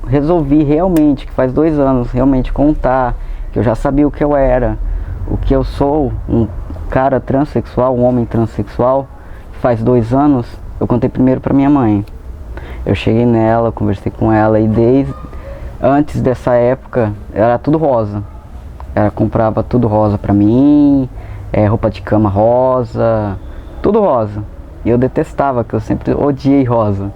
resolvi realmente, que faz 2 anos, realmente contar, que eu já sabia o que eu era, o que eu sou, um cara transexual, um homem transexual, faz 2 anos, eu contei primeiro pra minha mãe. Eu cheguei nela, conversei com ela, e desde antes dessa época era tudo rosa. Ela comprava tudo rosa pra mim, roupa de cama rosa, tudo rosa. E eu detestava, que eu sempre odiei rosa.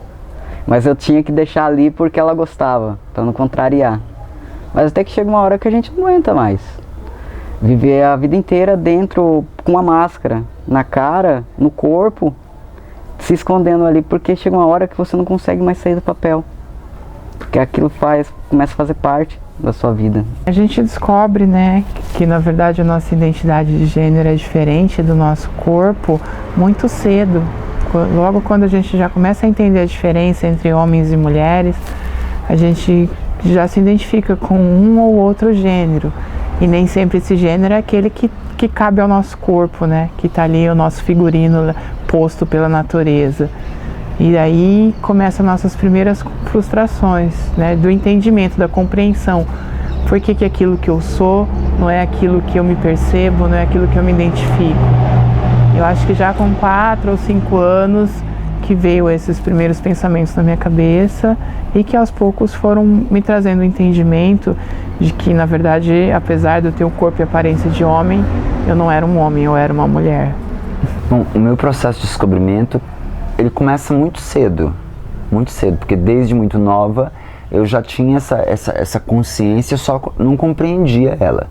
Mas eu tinha que deixar ali porque ela gostava, pra não contrariar. Mas até que chega uma hora que a gente não aguenta mais. Viver a vida inteira dentro, com uma máscara, na cara, no corpo, se escondendo ali, porque chega uma hora que você não consegue mais sair do papel. Porque aquilo começa a fazer parte da sua vida. A gente descobre, né, que na verdade a nossa identidade de gênero é diferente do nosso corpo muito cedo. Logo quando a gente já começa a entender a diferença entre homens e mulheres, a gente já se identifica com um ou outro gênero. E nem sempre esse gênero é aquele que cabe ao nosso corpo, né? Que está ali o nosso figurino posto pela natureza. E aí começam nossas primeiras frustrações, né? Do entendimento, da compreensão. Por que aquilo que eu sou não é aquilo que eu me percebo, não é aquilo que eu me identifico? Eu acho que já com 4 ou 5 anos que veio esses primeiros pensamentos na minha cabeça e que aos poucos foram me trazendo o entendimento de que, na verdade, apesar de eu ter o corpo e a aparência de homem, eu não era um homem, eu era uma mulher. Bom, o meu processo de descobrimento, ele começa muito cedo, porque desde muito nova eu já tinha essa consciência, só não compreendia ela,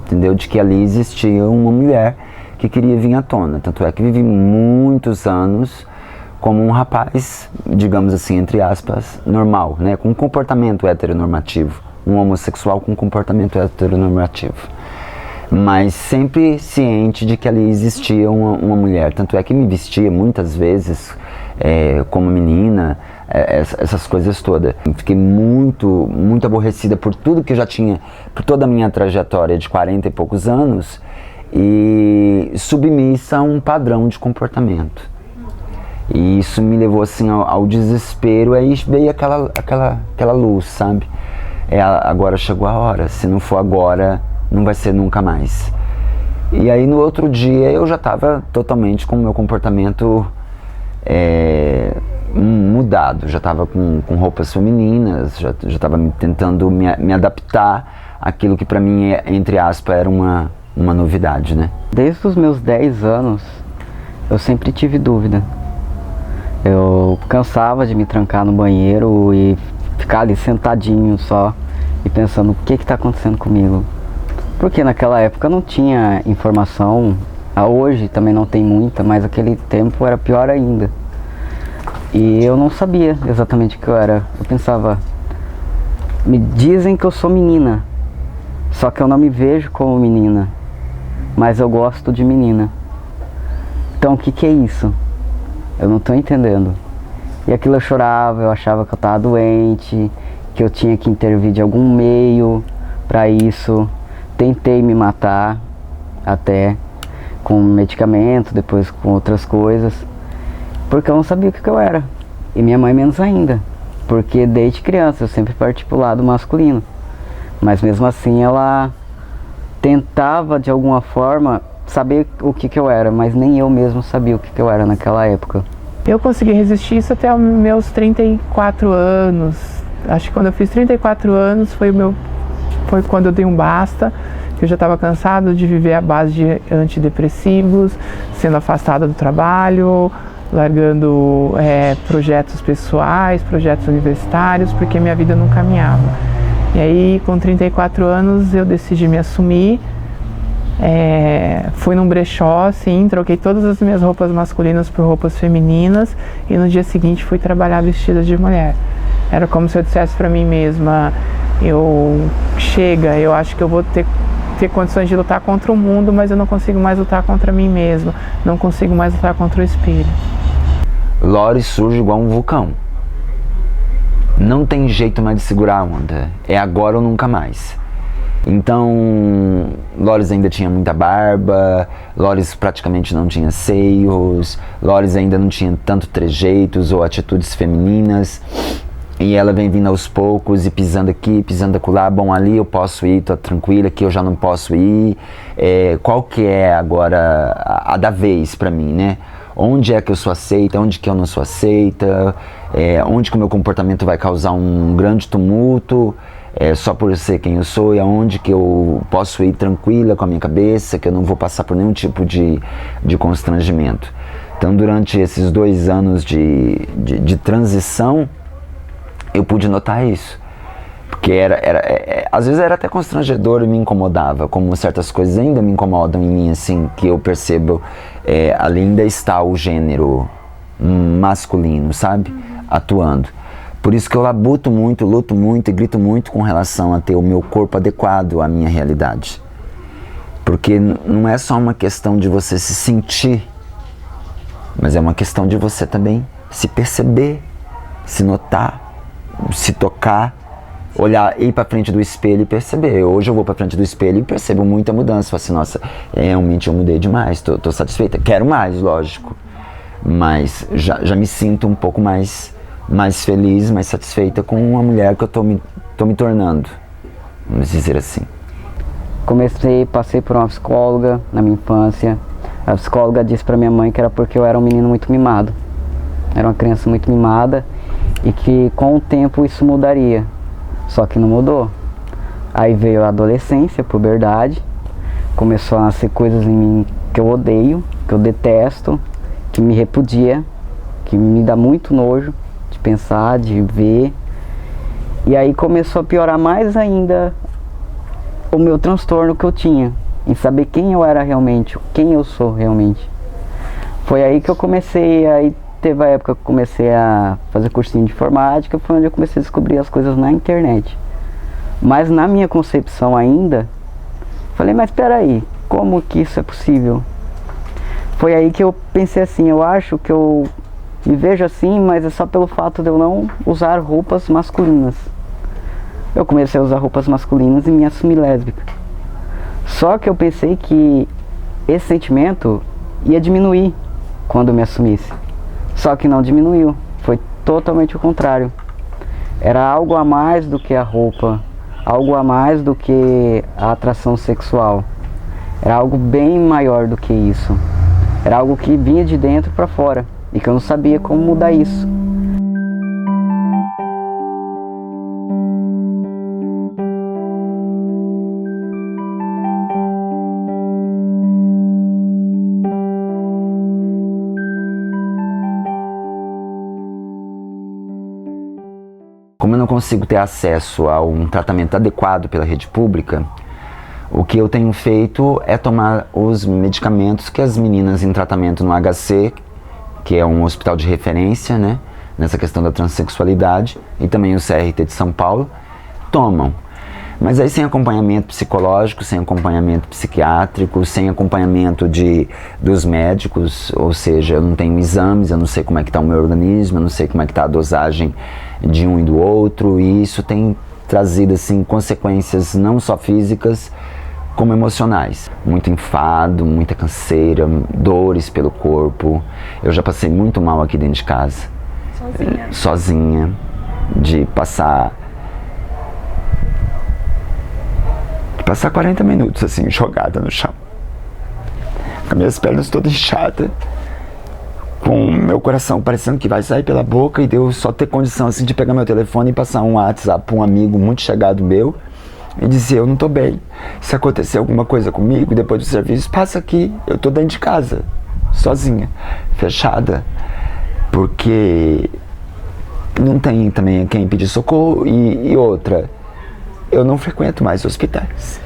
entendeu? De que ali existia uma mulher que queria vir à tona. Tanto é que vivi muitos anos como um rapaz, digamos assim, entre aspas, normal, né? Com um comportamento heteronormativo, um homossexual com um comportamento heteronormativo. Mas sempre ciente de que ali existia uma mulher. Tanto é que me vestia muitas vezes como menina, essas coisas todas. Fiquei muito aborrecida por tudo que eu já tinha, por toda a minha trajetória de 40 e poucos anos, e submissa a um padrão de comportamento. E isso me levou assim ao desespero, aí veio aquela luz, sabe? Agora chegou a hora, se não for agora, não vai ser nunca mais. E aí no outro dia eu já estava totalmente com o meu comportamento mudado, já estava com roupas femininas, já estava tentando me adaptar àquilo que para mim, entre aspas, era uma novidade, né? Desde os meus 10 anos, eu sempre tive dúvida. Eu cansava de me trancar no banheiro e ficar ali sentadinho só e pensando o que está acontecendo comigo. Porque naquela época não tinha informação, hoje também não tem muita, mas aquele tempo era pior ainda. E eu não sabia exatamente o que eu era. Eu pensava, me dizem que eu sou menina, só que eu não me vejo como menina, mas eu gosto de menina. Então o que é isso? Eu não estou entendendo. E aquilo eu chorava, eu achava que eu estava doente, que eu tinha que intervir de algum meio para isso. Tentei me matar, até com medicamento, depois com outras coisas, porque eu não sabia o que eu era. E minha mãe menos ainda, porque desde criança eu sempre parti pro lado masculino. Mas mesmo assim ela tentava de alguma forma saber o que eu era, mas nem eu mesmo sabia o que eu era naquela época. Eu consegui resistir isso até os meus 34 anos. Acho que quando eu fiz 34 anos foi quando eu dei um basta. Eu já estava cansado de viver à base de antidepressivos, sendo afastada do trabalho, largando projetos pessoais, projetos universitários, porque minha vida não caminhava. E aí, com 34 anos, eu decidi me assumir. Fui num brechó, assim, troquei todas as minhas roupas masculinas por roupas femininas e no dia seguinte fui trabalhar vestida de mulher. Era como se eu dissesse para mim mesma, eu acho que eu vou ter condições de lutar contra o mundo, mas eu não consigo mais lutar contra mim mesma, não consigo mais lutar contra o espelho. Lori surge igual um vulcão. Não tem jeito mais de segurar a onda, é agora ou nunca mais. Então, Loris ainda tinha muita barba, Loris praticamente não tinha seios, Loris ainda não tinha tanto trejeitos ou atitudes femininas. E ela vem vindo aos poucos e pisando aqui, pisando acolá. Bom, ali eu posso ir, tô tranquila, aqui eu já não posso ir. Qual que é agora a da vez pra mim, né? Onde é que eu sou aceita, onde que eu não sou aceita, onde que o meu comportamento vai causar um grande tumulto, só por eu ser quem eu sou, e aonde que eu posso ir tranquila com a minha cabeça, que eu não vou passar por nenhum tipo de constrangimento. Então, durante esses 2 anos de transição, eu pude notar isso. Porque às vezes era até constrangedor e me incomodava, como certas coisas ainda me incomodam em mim, assim, que eu percebo, ali ainda está o gênero masculino, sabe? Atuando. Por isso que eu luto muito e grito muito com relação a ter o meu corpo adequado à minha realidade. Porque não é só uma questão de você se sentir, mas é uma questão de você também se perceber, se notar, se tocar, olhar, ir para frente do espelho e perceber. Hoje eu vou para frente do espelho e percebo muita mudança. Falo assim, nossa, realmente eu mudei demais, tô satisfeita. Quero mais, lógico, mas já me sinto um pouco mais feliz, mais satisfeita com a mulher que eu tô me tornando, vamos dizer assim. Passei por uma psicóloga na minha infância. A psicóloga disse para minha mãe que era porque eu era um menino muito mimado. Era uma criança muito mimada e que com o tempo isso mudaria. Só que não mudou. Aí veio a adolescência, a puberdade. Começou a nascer coisas em mim que eu odeio, que eu detesto, que me repudia, que me dá muito nojo de pensar, de ver. E aí começou a piorar mais ainda o meu transtorno que eu tinha, em saber quem eu era realmente, quem eu sou realmente. Foi aí que eu comecei, teve a época que eu comecei a fazer cursinho de informática, foi onde eu comecei a descobrir as coisas na internet. Mas na minha concepção ainda, falei, mas espera aí, como que isso é possível? Foi aí que eu pensei assim, eu acho que eu me vejo assim, mas é só pelo fato de eu não usar roupas masculinas. Eu comecei a usar roupas masculinas e me assumi lésbica. Só que eu pensei que esse sentimento ia diminuir quando eu me assumisse. Só que não diminuiu, foi totalmente o contrário. Era algo a mais do que a roupa, algo a mais do que a atração sexual. Era algo bem maior do que isso. Era algo que vinha de dentro para fora e que eu não sabia como mudar isso. Como eu não consigo ter acesso a um tratamento adequado pela rede pública, o que eu tenho feito é tomar os medicamentos que as meninas em tratamento no HC, que é um hospital de referência, né, nessa questão da transexualidade, e também o CRT de São Paulo, tomam. Mas aí sem acompanhamento psicológico, sem acompanhamento psiquiátrico, sem acompanhamento dos médicos, ou seja, eu não tenho exames, eu não sei como é que está o meu organismo, eu não sei como é que está a dosagem de um e do outro, e isso tem trazido assim consequências não só físicas, como emocionais. Muito enfado, muita canseira, dores pelo corpo. Eu já passei muito mal aqui dentro de casa. Sozinha, de passar 40 minutos assim, jogada no chão, com minhas pernas todas inchadas, com meu coração parecendo que vai sair pela boca, e Deus só ter condição assim de pegar meu telefone e passar um WhatsApp para um amigo muito chegado meu e dizer, eu não tô bem, se acontecer alguma coisa comigo depois do serviço, passa aqui, eu tô dentro de casa, sozinha, fechada, porque não tem também quem pedir socorro. E outra, eu não frequento mais hospitais,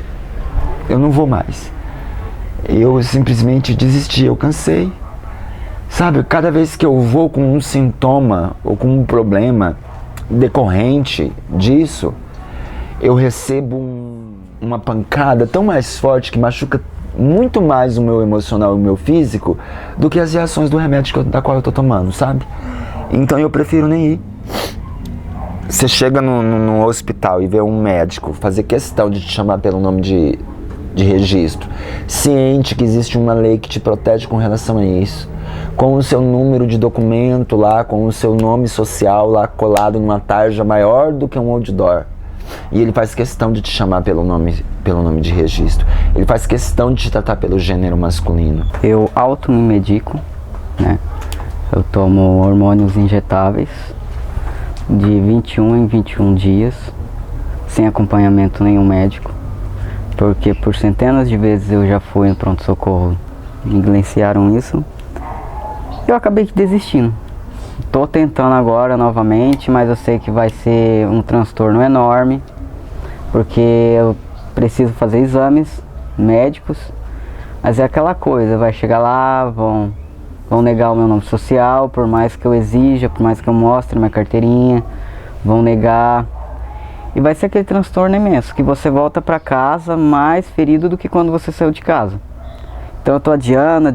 eu não vou mais, eu simplesmente desisti, eu cansei, sabe? Cada vez que eu vou com um sintoma ou com um problema decorrente disso, eu recebo uma pancada tão mais forte que machuca muito mais o meu emocional e o meu físico do que as reações do remédio da qual eu tô tomando, sabe? Então eu prefiro nem ir. Você chega no hospital e vê um médico fazer questão de te chamar pelo nome de registro, ciente que existe uma lei que te protege com relação a isso, com o seu número de documento lá, com o seu nome social lá colado numa tarja maior do que um outdoor. E ele faz questão de te chamar pelo nome de registro. Ele faz questão de te tratar pelo gênero masculino. Eu me medico, né? Eu tomo hormônios injetáveis de 21 em 21 dias, sem acompanhamento nenhum médico, porque por centenas de vezes eu já fui no pronto-socorro, me negligenciaram isso, eu acabei desistindo. Tô tentando agora novamente, mas eu sei que vai ser um transtorno enorme, porque eu preciso fazer exames médicos, mas é aquela coisa, vai chegar lá, vão negar o meu nome social, por mais que eu exija, por mais que eu mostre minha carteirinha, vão negar. E vai ser aquele transtorno imenso, que você volta para casa mais ferido do que quando você saiu de casa. Então eu tô adiando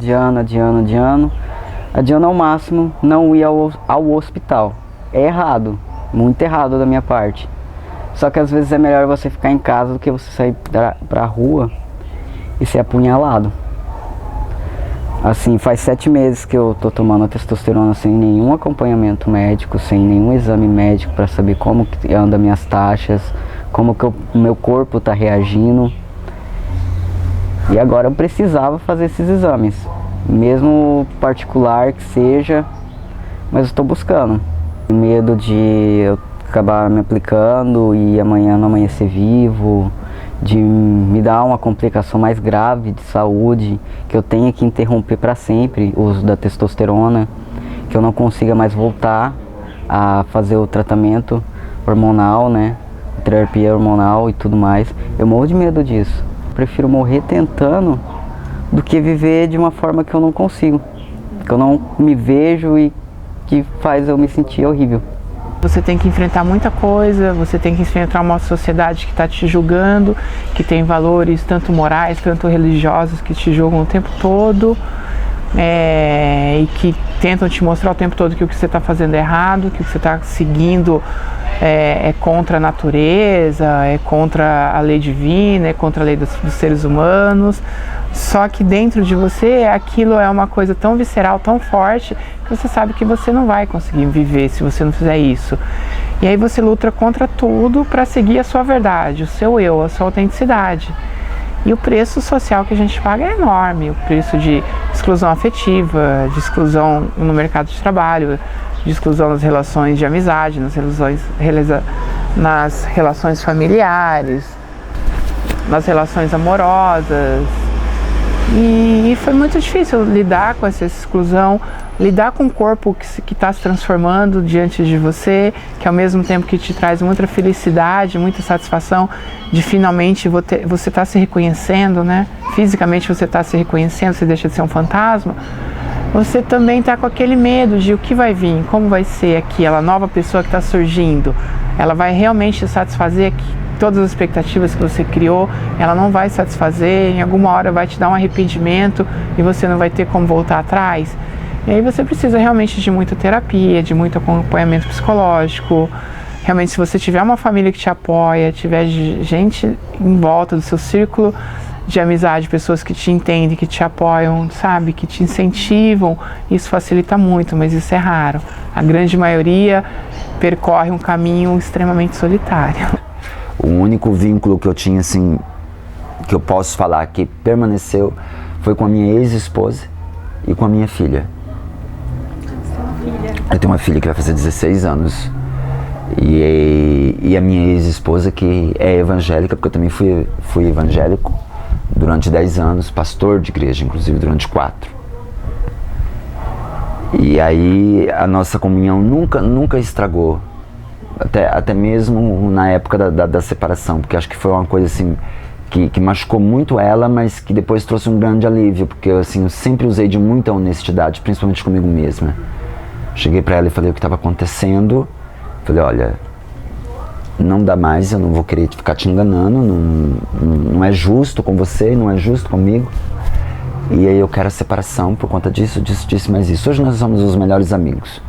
ao máximo não ir ao hospital. É errado, muito errado da minha parte. Só que às vezes é melhor você ficar em casa do que você sair pra rua e ser apunhalado. Assim, faz 7 meses que eu tô tomando a testosterona sem nenhum acompanhamento médico, sem nenhum exame médico para saber como que anda minhas taxas, como que o meu corpo tá reagindo. E agora eu precisava fazer esses exames, mesmo particular que seja, mas eu estou buscando. Medo de eu acabar me aplicando e amanhã não amanhecer vivo, de me dar uma complicação mais grave de saúde, que eu tenha que interromper para sempre o uso da testosterona, que eu não consiga mais voltar a fazer o tratamento hormonal, né, terapia hormonal e tudo mais. Eu morro de medo disso. Prefiro morrer tentando do que viver de uma forma que eu não consigo, que eu não me vejo e que faz eu me sentir horrível. Você tem que enfrentar muita coisa, você tem que enfrentar uma sociedade que está te julgando, que tem valores tanto morais, tanto religiosos, que te julgam o tempo todo, e que tentam te mostrar o tempo todo que o que você está fazendo é errado, que o que você está seguindo é contra a natureza, é contra a lei divina, é contra a lei dos seres humanos. Só que dentro de você aquilo é uma coisa tão visceral, tão forte, que você sabe que você não vai conseguir viver se você não fizer isso. E aí você luta contra tudo para seguir a sua verdade, o seu eu, a sua autenticidade. E o preço social que a gente paga é enorme, o preço de exclusão afetiva, de exclusão no mercado de trabalho, de exclusão nas relações de amizade, nas relações familiares, nas relações amorosas. E foi muito difícil lidar com essa exclusão, lidar com um corpo que está se transformando diante de você, que ao mesmo tempo que te traz muita felicidade, muita satisfação de finalmente você está se reconhecendo, né? Fisicamente você está se reconhecendo, você deixa de ser um fantasma. Você também está com aquele medo de o que vai vir, como vai ser aquela nova pessoa que está surgindo. Ela vai realmente satisfazer todas as expectativas que você criou, ela não vai satisfazer, em alguma hora vai te dar um arrependimento e você não vai ter como voltar atrás. E aí você precisa realmente de muita terapia, de muito acompanhamento psicológico. Realmente, se você tiver uma família que te apoia, tiver gente em volta do seu círculo de amizade, pessoas que te entendem, que te apoiam, sabe, que te incentivam, isso facilita muito, mas isso é raro. A grande maioria percorre um caminho extremamente solitário. O único vínculo que eu tinha, assim, que eu posso falar que permaneceu, foi com a minha ex-esposa e com a minha filha. Eu tenho uma filha que vai fazer 16 anos. E a minha ex-esposa, que é evangélica, porque eu também fui evangélico durante 10 anos, pastor de igreja, inclusive durante 4. E aí a nossa comunhão nunca estragou. Até mesmo na época da separação, porque acho que foi uma coisa assim que machucou muito ela, mas que depois trouxe um grande alívio, porque assim, eu sempre usei de muita honestidade, principalmente comigo mesma. Cheguei pra ela e falei o que estava acontecendo, falei, olha, não dá mais, eu não vou querer ficar te enganando, não é justo com você, não é justo comigo, e aí eu quero a separação por conta disso, mas isso. Hoje nós somos os melhores amigos.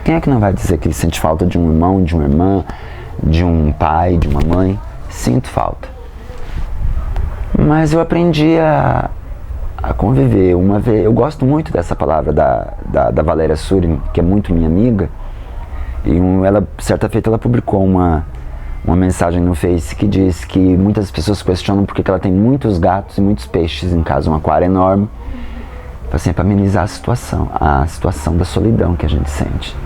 Quem é que não vai dizer que ele sente falta de um irmão, de uma irmã, de um pai, de uma mãe? Sinto falta. Mas eu aprendi a a conviver. Uma vez, eu gosto muito dessa palavra da Valéria Suri, que é muito minha amiga, e ela, certa feita, ela publicou uma mensagem no Face que diz que muitas pessoas questionam por que ela tem muitos gatos e muitos peixes em casa, um aquário enorme, assim, para amenizar a situação da solidão que a gente sente.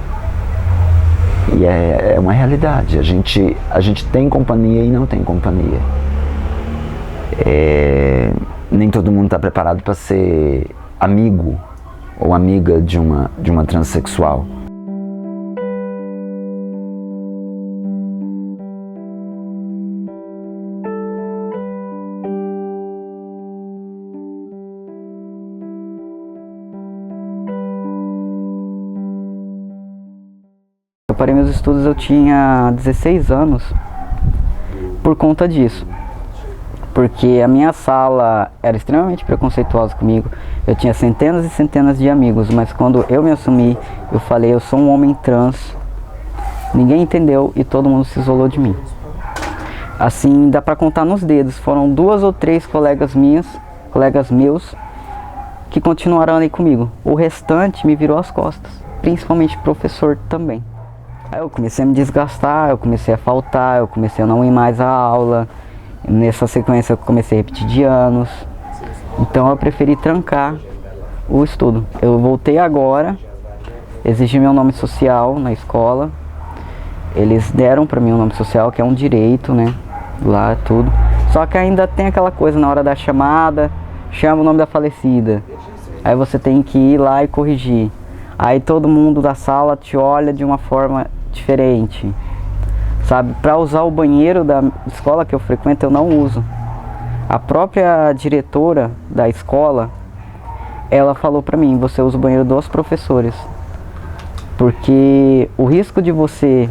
E é uma realidade, a gente tem companhia e não tem companhia. Nem todo mundo está preparado para ser amigo ou amiga de uma transexual. Eu parei meus estudos, eu tinha 16 anos por conta disso. Porque a minha sala era extremamente preconceituosa comigo. Eu tinha centenas e centenas de amigos, mas quando eu me assumi, eu falei, eu sou um homem trans. Ninguém entendeu e todo mundo se isolou de mim. Assim, dá pra contar nos dedos. Foram 2 ou 3 colegas meus, que continuaram ali comigo. O restante me virou as costas, principalmente o professor também. Aí eu comecei a me desgastar, eu comecei a faltar, eu comecei a não ir mais à aula. Nessa sequência eu comecei a repetir de anos. Então eu preferi trancar o estudo. Eu voltei agora, exigi meu nome social na escola. Eles deram pra mim um nome social, que é um direito, né? Lá tudo. Só que ainda tem aquela coisa na hora da chamada, chama o nome da falecida. Aí você tem que ir lá e corrigir. Aí todo mundo da sala te olha de uma forma diferente. Sabe, para usar o banheiro da escola que eu frequento, eu não uso. A própria diretora da escola, ela falou para mim, você usa o banheiro dos professores. Porque o risco de você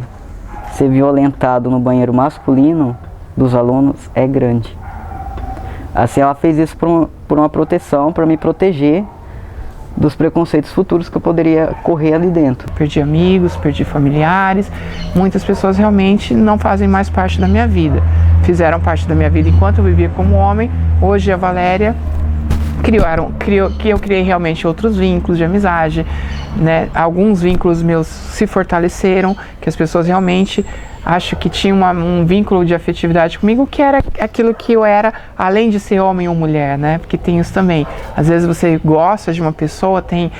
ser violentado no banheiro masculino dos alunos é grande. Assim, ela fez isso por uma proteção, para me proteger dos preconceitos futuros que eu poderia correr ali dentro. Perdi amigos, perdi familiares, muitas pessoas realmente não fazem mais parte da minha vida. Fizeram parte da minha vida enquanto eu vivia como homem. Hoje a Valéria eu criei realmente outros vínculos de amizade, né? Alguns vínculos meus se fortaleceram, que as pessoas realmente acho que tinham um vínculo de afetividade comigo, que era aquilo que eu era, além de ser homem ou mulher, né? Porque tem isso também. Às vezes você gosta de uma pessoa, tem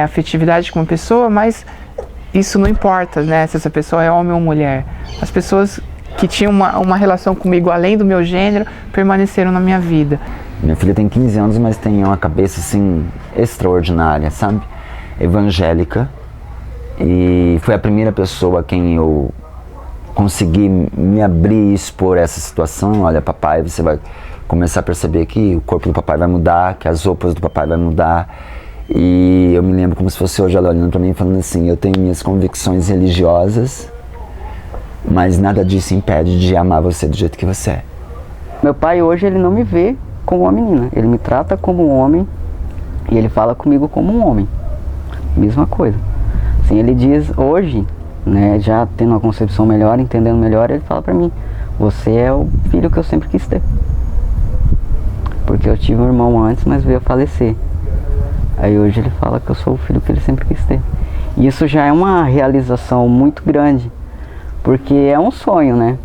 afetividade com uma pessoa, mas isso não importa, né? Se essa pessoa é homem ou mulher. As pessoas que tinham uma relação comigo além do meu gênero permaneceram na minha vida. Minha filha tem 15 anos, mas tem uma cabeça assim extraordinária, sabe? Evangélica. E foi a primeira pessoa a quem eu consegui me abrir e expor essa situação. Olha, papai, você vai começar a perceber que o corpo do papai vai mudar, que as roupas do papai vai mudar. E eu me lembro como se fosse hoje ela olhando para mim e falando assim, eu tenho minhas convicções religiosas, mas nada disso impede de amar você do jeito que você é. Meu pai hoje, ele não me vê como uma menina, ele me trata como um homem e ele fala comigo como um homem. Mesma coisa. Assim, ele diz hoje, né, já tendo uma concepção melhor, entendendo melhor, ele fala pra mim, você é o filho que eu sempre quis ter. Porque eu tive um irmão antes, mas veio a falecer. Aí hoje ele fala que eu sou o filho que ele sempre quis ter. E isso já é uma realização muito grande, porque é um sonho, né?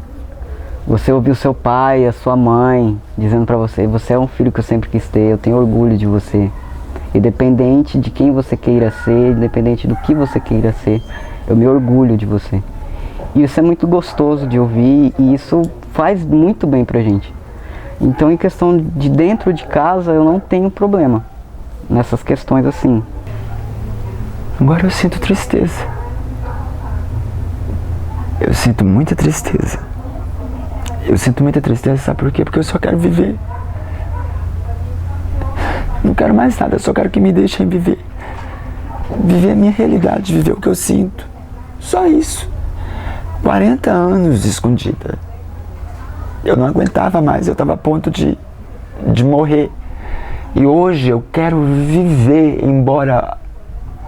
Você ouvir o seu pai, a sua mãe, dizendo pra você, você é um filho que eu sempre quis ter, eu tenho orgulho de você. Independente de quem você queira ser, independente do que você queira ser, eu me orgulho de você. E isso é muito gostoso de ouvir e isso faz muito bem pra gente. Então, em questão de dentro de casa, eu não tenho problema nessas questões assim. Agora eu sinto tristeza. Eu sinto muita tristeza. Eu sinto muita tristeza, sabe por quê? Porque eu só quero viver. Não quero mais nada, eu só quero que me deixem viver. Viver a minha realidade, viver o que eu sinto. Só isso. 40 anos escondida. Eu não aguentava mais, eu estava a ponto de morrer. E hoje eu quero viver, embora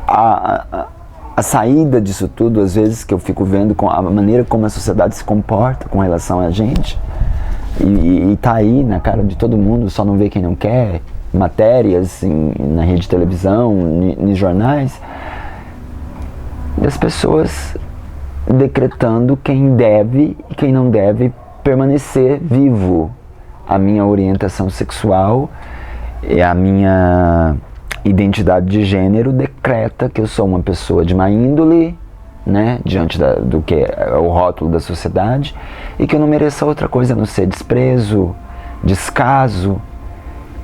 a saída disso tudo, às vezes que eu fico vendo com a maneira como a sociedade se comporta com relação a gente, e tá aí na cara de todo mundo, só não vê quem não quer, matérias na rede de televisão, nos jornais, das pessoas decretando quem deve e quem não deve permanecer vivo. A minha orientação sexual e a minha identidade de gênero decreta que eu sou uma pessoa de má índole, né, diante do que é o rótulo da sociedade, e que eu não mereço outra coisa a não ser desprezo, descaso,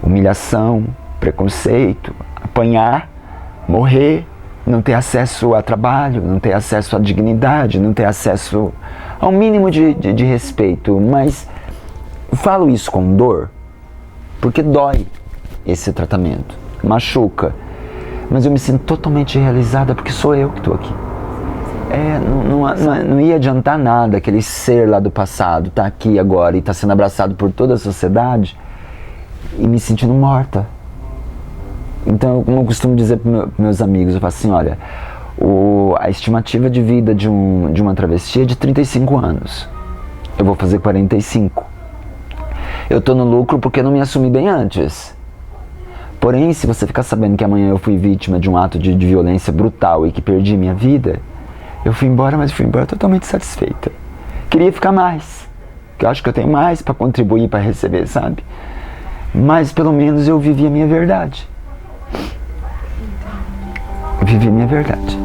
humilhação, preconceito, apanhar, morrer, não ter acesso a trabalho, não ter acesso à dignidade, não ter acesso ao mínimo de respeito. Mas falo isso com dor, porque dói esse tratamento, machuca, mas eu me sinto totalmente realizada porque sou eu que estou aqui. Não ia adiantar nada aquele ser lá do passado tá aqui agora e tá sendo abraçado por toda a sociedade e me sentindo morta. Então, como eu costumo dizer para meus amigos, eu falo assim, olha, a estimativa de vida de uma travesti é de 35 anos. Eu vou fazer 45. Eu tô no lucro porque eu não me assumi bem antes. Porém, se você ficar sabendo que amanhã eu fui vítima de um ato de violência brutal e que perdi minha vida, eu fui embora, mas fui embora totalmente satisfeita. Queria ficar mais, porque eu acho que eu tenho mais para contribuir, para receber, sabe? Mas pelo menos eu vivi a minha verdade. Eu vivi a minha verdade.